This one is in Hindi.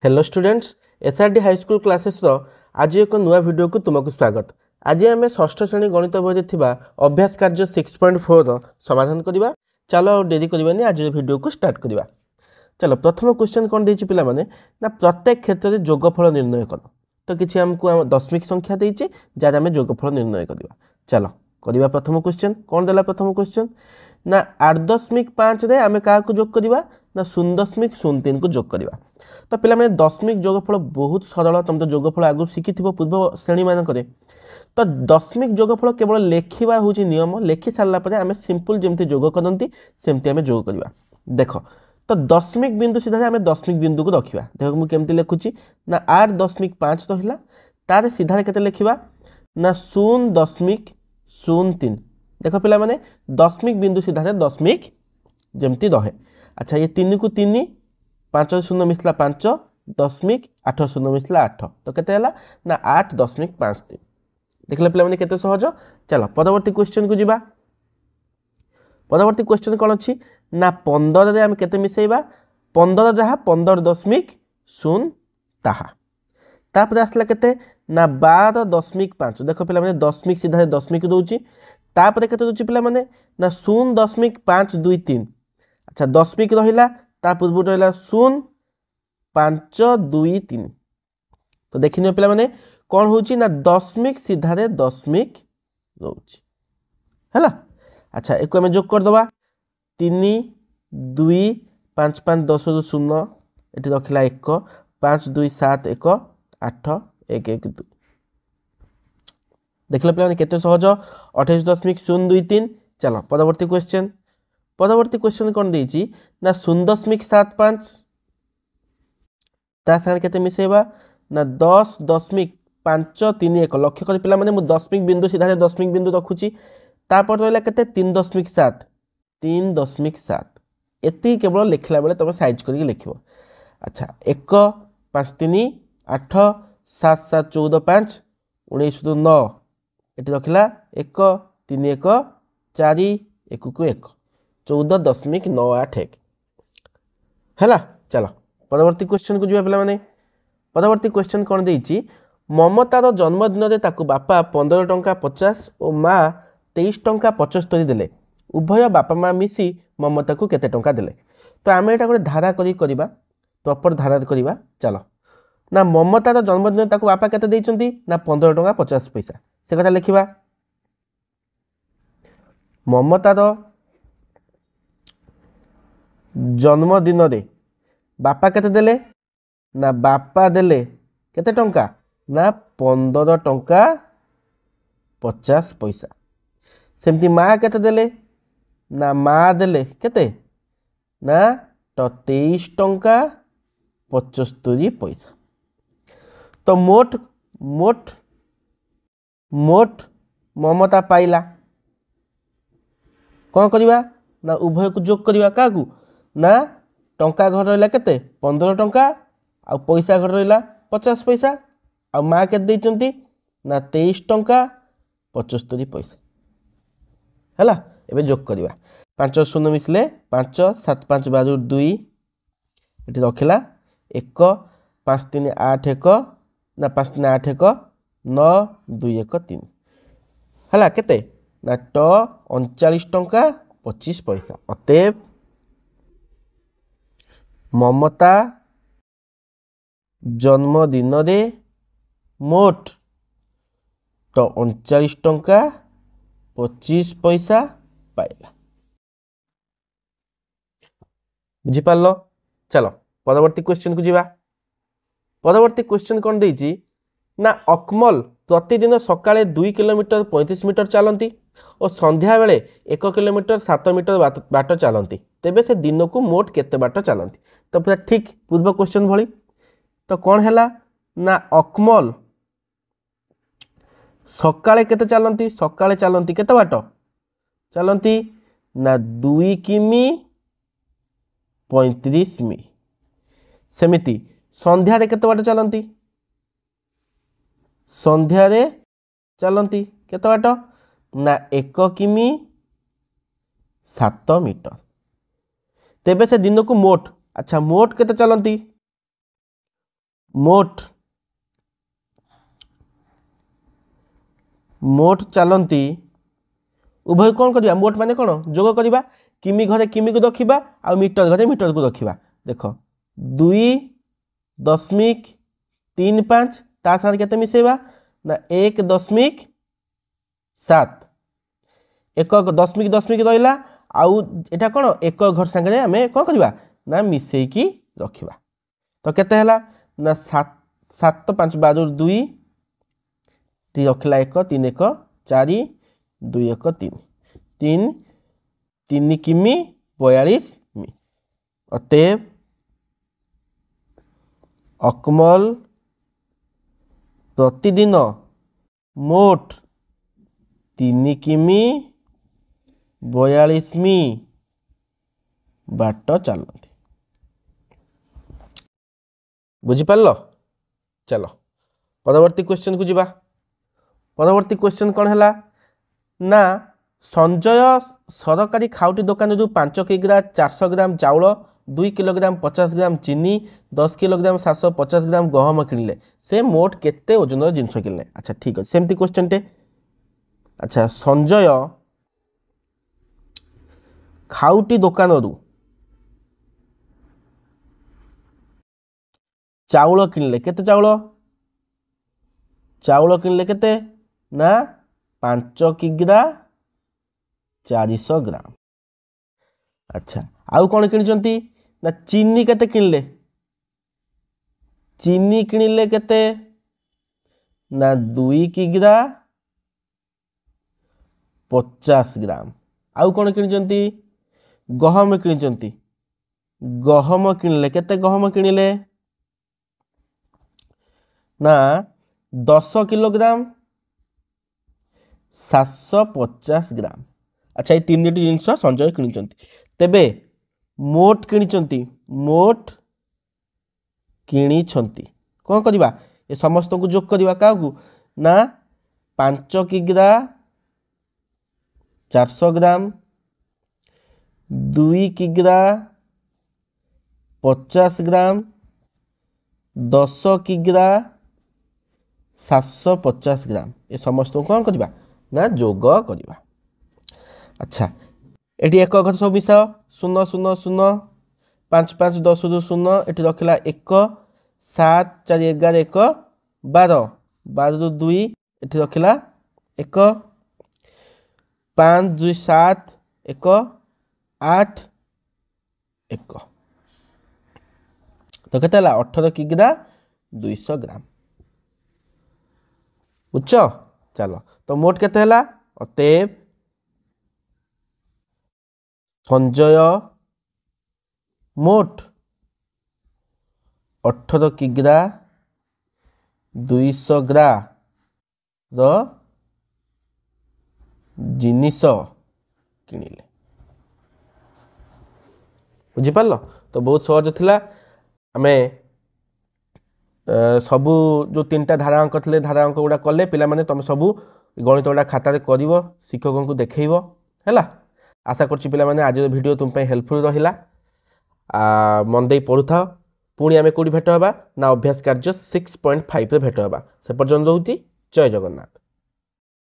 Hello students SRD high school classes आज एक नुआ वीडियो को तुमको स्वागत। आज आम षष्ठ श्रेणी गणित बही अभ्यास कार्य 6.4 समाधान करवा। चलो और डेरी करवानी आज वीडियो को स्टार्ट करवा। चलो प्रथम क्वेश्चन कौन देती पे ना प्रत्येक क्षेत्र में जोगफल निर्णय कर। तो किसी आमको दशमिक संख्या देती जार आम जोगफल निर्णय करवा। चलो करवा प्रथम क्वेश्चन कौन देला। प्रथम क्वेश्चन ना 8.5 रे आम क्या जोग करवा ना 0.03 को जोग करवा। तो पे दशमिक जोगफल बहुत सरल। तुम तो जोगफल आगु शिखि पूर्व श्रेणी मानक। तो दशमिक जोगफल केवल लेखा हूँ नियम। लेखि सारापर आम सिंपल जमी जोग करती सेमती आम जोग करवा। देख तो दशमिक बिंदु सीधा आम दशमिक बिंदु को रखा। देख मुझे लिखुची ना 8.5 रहा तार सीधा के लिखा ना 0.03। देख पे मैंने दशमिक बिंदु सीधा दशमिक जमती रहे। अच्छा ये 3 को 3 5 शून्य मिसला 5 दशमिक 8 शून्य मिसला 8 तो केते हला ना 8.53। देखले पे मैंने केते सहज। चलो परवर्ती क्वेश्चन को जीवा। परवर्ती क्वेश्चन कौन अच्छी ना 15 रे हम केते मिसेइबा 15 जहाँ 15.0 ताहा तापर आसला केते ना 12.5। देख पे मैंने दशमिक सीधा दशमिक दूची तापर केते दूची पे मैंने ना 0.523। अच्छा दशमिक रहिला ता पूर्व रहा 0.523। तो देखने पे मैंने कौन होची ना दशमिक सीधा दशमिक रोच है। अच्छा एक आम जोग करदे 3 2 5 5 10 0 ये रखला 1 5 2 7 1 8 1 1 2। देखले पे केते सहज 28.023। चलो परवर्ती क्वेश्चन। परवर्ती क्वेश्चन कौन देची ना 0.75 ता साथ केते मिसेबा ना 10.531। लक्ष्य कर पिला माने मु दशमिक बिंदु सीधा दशमिक बिंदु रखुची तापर रहला केते 3.7 3.7 एति केवल लिखला बेले तुम साइज करके लिखिबो। अच्छा 1 5 3 8 7 7 14 5 19 9 एटी रखला 1 3 1 4 1 को 1 14.981 है। चलो परवर्ती क्वेश्चन को जीवा पे। परवर्ती क्वेश्चन कौन देची ममतार जन्मदिन में ताकू बापा 15 टंका 50 और माँ 23 टंका 75 देले। उभय बापा माँ मिसी ममता को केते टंका देले। तो आम यहाँ गोटे धारा करवा प्रॉपर धारा करवा। चलो ना ममतार जन्मदिन ताकू बापा केते देइचंती ना 15 टंका 50 पैसा से कथा लिखा। ममतार जन्मदिन रे बापा केते देले ना बापा देले केते टंका ना 15 टंका 50 पैसा। सेमती माँ केते देले ना माँ देले केते ना 23 टंका 75 पैसा। तो मोट मोट मोट ममता पाइला कौन करवा ना उभय को जोग करवा क्या ना टंका घर रहा केते 15 टंका आ पैसा घर रहा 50 पैसा आ माँ के देइचंती ना 23 टंका 75 पैसा है। एबे जोग करवा 5 शून्य मिसले 5 7 5 12 2 ये रखला 1 5 3 8 1 ना 5 3 8 1 9 2 1 3 है केते ना 39 टंका 25 पैसा। अतएव ममता जन्मदिन रे मोट तो 39 टंका 25 पैसा पाइला। बुझीपार। चलो परवर्ती क्वेश्चन को जीवा। परवर्ती क्वेश्चन कौन देची ना अकमल प्रतिदिन सकाळे 2 किलोमीटर 35 मीटर चलती और संध्या बेले 1 किलोमीटर 7 मीटर बाट चलती तेबे से दिन को मोट केते बाट चलती। तो पूरा ठीक पूर्व क्वेश्चन भली। तो कौन है ना अकमल सकाळे केते चलती सकाळे चलती केते बाट चलती ना 2 किमी 35 मी। सेमिति संध्या रे केते बाट चलती संध्या रे चलती केते बाट ना 1 किमी 7 मीटर तेबे से दिन को मोट। अच्छा मोट केते चलती मोट मोट चलती उभय कौन करवा मोट माने कौन जोग करवा किमी घरे किमी को रखा आ मीटर घरे मीटर को रखा देख 2.35 ता साथ केते मिसेबा ना 1.7 एक दशमिक रहा आउ एटा कौन एक घर सांगे आम कौन करवा ना मिसेकी रखा तो केते हला ना 7 5 12 2 टी रखला 1 3 1 4 2 1 3 3 3 किमी 42 मी अतएव अकमल प्रतिदिन मोट 3 किमी 42 मी बाट चलती बुझिपार चलो परवर्ती क्वेश्चन को जीवा परवर्ती क्वेश्चन कौन है ना संजय सरकारी खाउटी दुकान 5 किग्रा 400 ग्राम चाउल 2 किलोग्राम 50 ग्राम चीनी 10 किलोग्राम 750 ग्राम गहम किणिले से मोट केते ओजन जिनस किणिले अच्छा ठीक है सेमती क्वेश्चन टे अच्छा संजय खाउटी दुकान चाउल किणिले केते चाउल किणिले केते ना 5 किग्रा 400 ग्राम अच्छा आउ कौन किणिचंती ना चीनी केते किणिले चीनी किणिले केते ना 2 किग्रा 50 ग्राम आउ कौन किणिचंती गहम किणिचंती गहम किणिले केते गहम किणिले ना 10 किलोग्राम 750 ग्राम अच्छा ये 3टी जिनस संजय किणुचंती तेबे मोट किणिचंती मोट किणिचंती कौन करवा ये समस्त को जोग करवा क्या ना 5 किग्रा 400 ग्राम 2 किग्रा 50 ग्राम 10 किग्रा 750 ग्राम ये समस्त को कौन करवा ना जोग करवा अच्छा एटी एक घर सब मिसाओ 0 0 0 5 5 10 2 0 एटी रखला 1 7 4 11 1 12 12 2 एटी रखला 1 5 2 7 1 8 1 तो केते 18 किग्रा 200 ग्राम बुझ चलो तो मोट केते हला अतएव संजय मोट 18 किग्रा 200 ग्रा जिनिस किणिले बुझिपार तो बहुत सहज थिला आमे सबू जो 3टा धारांक थे धारांक गुड़ा कले पिला माने तुम सबू गणित गुड़ा खातार कर शिक्षकों को देखब है आशा करछि पिला माने आज वीडियो तुम हेल्पफुल रहिला मन दे पढ़ुथा पुणी आमे कोडी भेट हबा ना अभ्यास कार्य 6.5 रे भेट हबा से पर्यंत रहउची जय जगन्नाथ।